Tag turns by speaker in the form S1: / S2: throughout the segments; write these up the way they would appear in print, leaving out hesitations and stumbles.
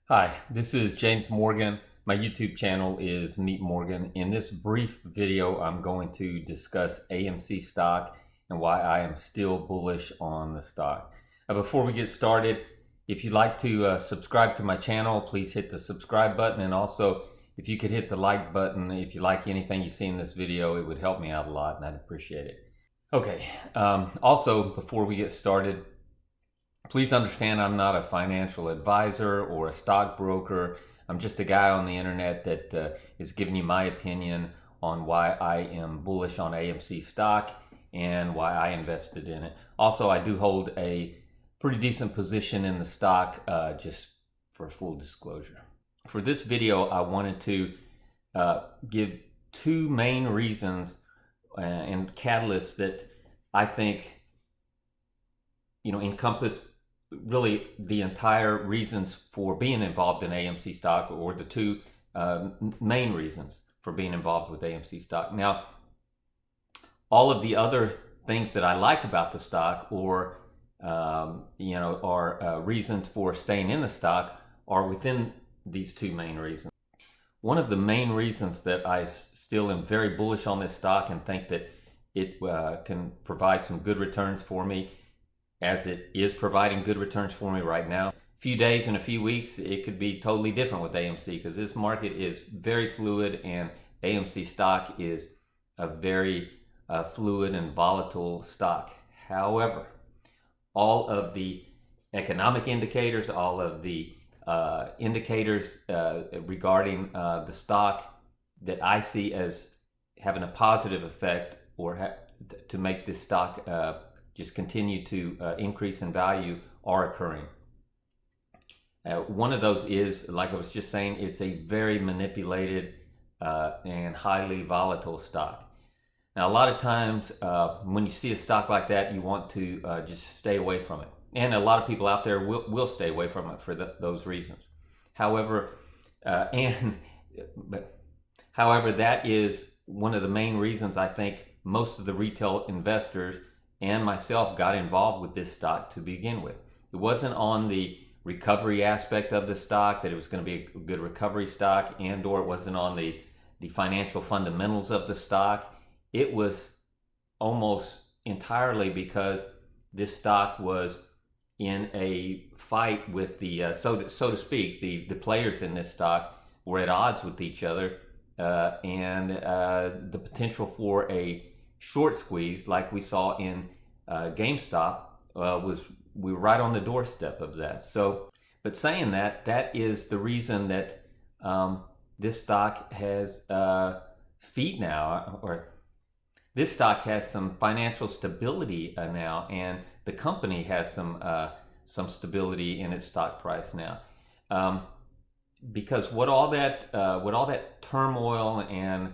S1: Hi, this is James Morgan. My YouTube channel is Meet Morgan. In this brief video, I'm going to discuss AMC stock and why I am still bullish on the stock. Before we get started, if you'd like to subscribe to my channel, please hit the subscribe button. And also, if you could hit the like button, if you like anything you see in this video, it would help me out a lot and I'd appreciate it. Okay, also, before we get started, please understand I'm not a financial advisor or a stockbroker. I'm just a guy on the internet that is giving you my opinion on why I am bullish on AMC stock and why I invested in it. Also, I do hold a pretty decent position in the stock, just for full disclosure. For this video, I wanted to give two main reasons and catalysts that I think encompass really the entire reasons for being involved in AMC stock, or the two main reasons for being involved with AMC stock. Now, all of the other things that I like about the stock, or are reasons for staying in the stock, are within these two main reasons. One of the main reasons that I still am very bullish on this stock and think that it can provide some good returns for me, as it is providing good returns for me right now. A few days and a few weeks, it could be totally different with AMC, because this market is very fluid and AMC stock is a very fluid and volatile stock. However, all of the economic indicators, all of the indicators regarding the stock that I see as having a positive effect, or to make this stock just continue to increase in value, are occurring. One of those is, like I was just saying, it's a very manipulated and highly volatile stock. Now, a lot of times when you see a stock like that, you want to just stay away from it. And a lot of people out there will stay away from it for those reasons. However, that is one of the main reasons I think most of the retail investors and myself got involved with this stock to begin with. It wasn't on the recovery aspect of the stock, that it was going to be a good recovery stock, or it wasn't on the financial fundamentals of the stock. It was almost entirely because this stock was in a fight with the, so to speak, the players in this stock were at odds with each other, and the potential for a short squeeze, like we saw in GameStop, we were right on the doorstep of that. So, but saying that, that is the reason that this stock has feet now, or this stock has some financial stability now, and the company has some stability in its stock price now. Because what all that turmoil and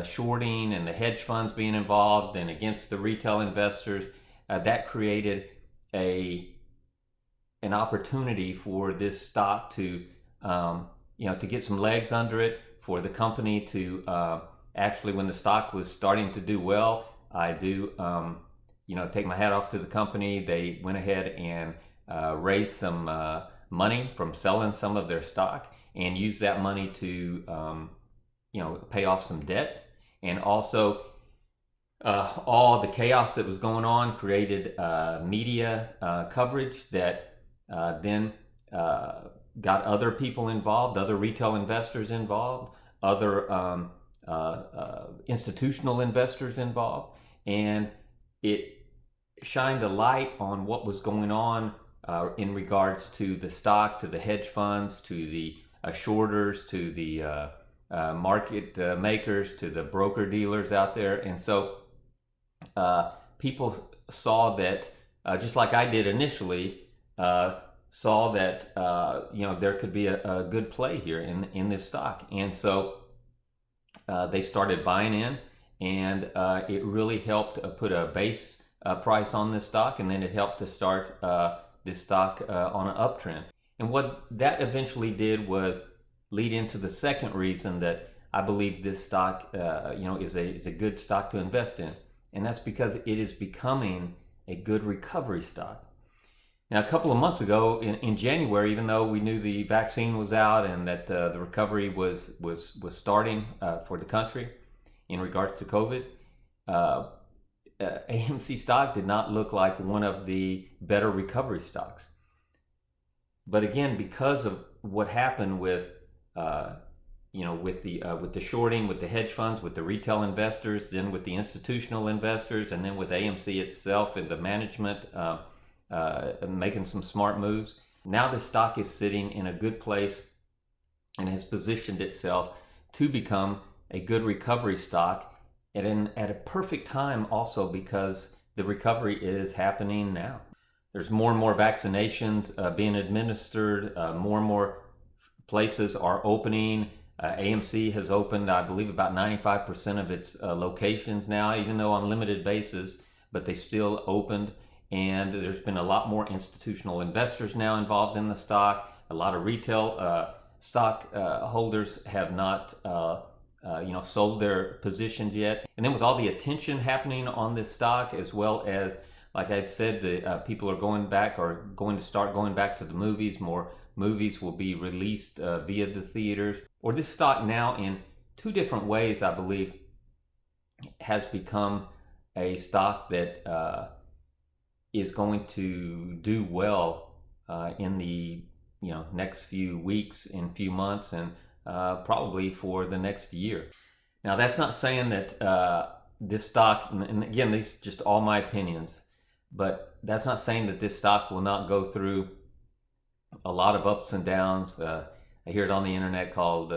S1: shorting and the hedge funds being involved and against the retail investors, that created an opportunity for this stock to to get some legs under it, for the company to actually, when the stock was starting to do well, I do take my hat off to the company. They went ahead and raised some money from selling some of their stock, and used that money to pay off some debt. And also, all the chaos that was going on created media coverage that then got other people involved, other retail investors involved, other institutional investors involved, and it shined a light on what was going on in regards to the stock, to the hedge funds, to the shorters, to the market makers, to the broker dealers out there. And so people saw that, just like I did initially, saw that there could be a good play here in this stock. And so they started buying in, and it really helped put a base price on this stock, and then it helped to start this stock on an uptrend. And what that eventually did was lead into the second reason that I believe this stock is a good stock to invest in, and that's because it is becoming a good recovery stock. Now, a couple of months ago in January, even though we knew the vaccine was out and that the recovery was starting for the country in regards to COVID, AMC stock did not look like one of the better recovery stocks. But again, because of what happened with with the shorting, with the hedge funds, with the retail investors, then with the institutional investors, and then with AMC itself and the management making some smart moves. Now the stock is sitting in a good place and has positioned itself to become a good recovery stock at a perfect time also, because the recovery is happening now. There's more and more vaccinations being administered. More and more places are opening. AMC has opened, I believe, about 95% of its locations now, even though on limited basis, but they still opened. And there's been a lot more institutional investors now involved in the stock. A lot of retail stock holders have not sold their positions yet. And then with all the attention happening on this stock, as well as, like I said, the people are going to start going back to the movies. More movies will be released via the theaters. Or this stock now, in two different ways, I believe, has become a stock that is going to do well in the next few weeks and few months, and probably for the next year. Now, that's not saying that this stock, and again, these are just all my opinions, but that's not saying that this stock will not go through a lot of ups and downs. I hear it on the internet called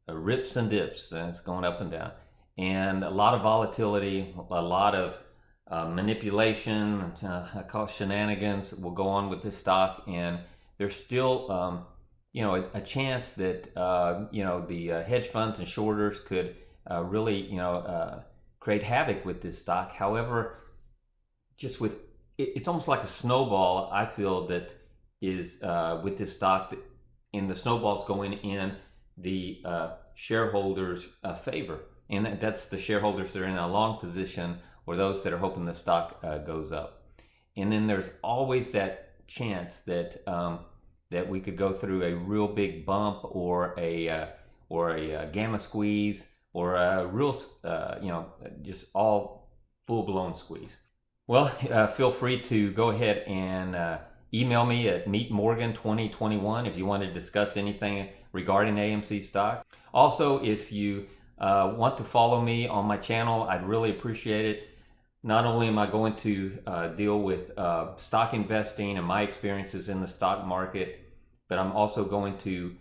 S1: rips and dips, and it's going up and down, and a lot of volatility, a lot of manipulation, I call it shenanigans, will go on with this stock. And there's still a chance that the hedge funds and shorters could really create havoc with this stock. However, it's almost like a snowball, I feel, that is with this stock, and the snowball's going in the shareholders' favor, and that's the shareholders that are in a long position, or those that are hoping the stock goes up. And then there's always that chance that that we could go through a real big bump, or a gamma squeeze, or a real just all full-blown squeeze. Well, feel free to go ahead and email me at meetmorgan2021 if you want to discuss anything regarding AMC stock. Also, if you want to follow me on my channel, I'd really appreciate it. Not only am I going to deal with stock investing and my experiences in the stock market, but I'm also going to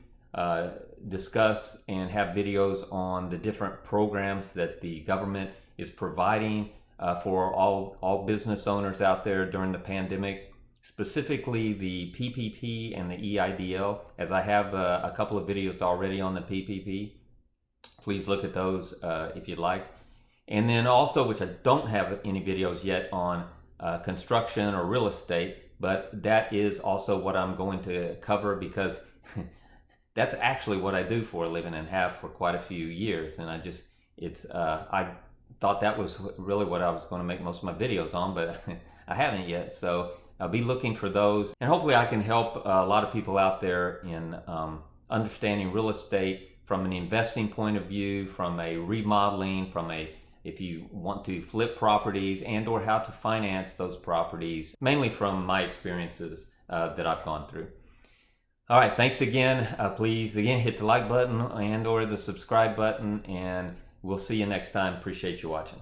S1: discuss and have videos on the different programs that the government is providing for all business owners out there during the pandemic, specifically the PPP and the EIDL, as I have a couple of videos already on the PPP. Please look at those if you'd like. And then also, which I don't have any videos yet on construction or real estate, but that is also what I'm going to cover, because that's actually what I do for a living and have for quite a few years. And I thought that was really what I was going to make most of my videos on, but I haven't yet. So I'll be looking for those, and hopefully I can help a lot of people out there in understanding real estate from an investing point of view, from a remodeling, if you want to flip properties, and or how to finance those properties, mainly from my experiences that I've gone through. All right, thanks again. Please, again, hit the like button and or the subscribe button, and we'll see you next time. Appreciate you watching.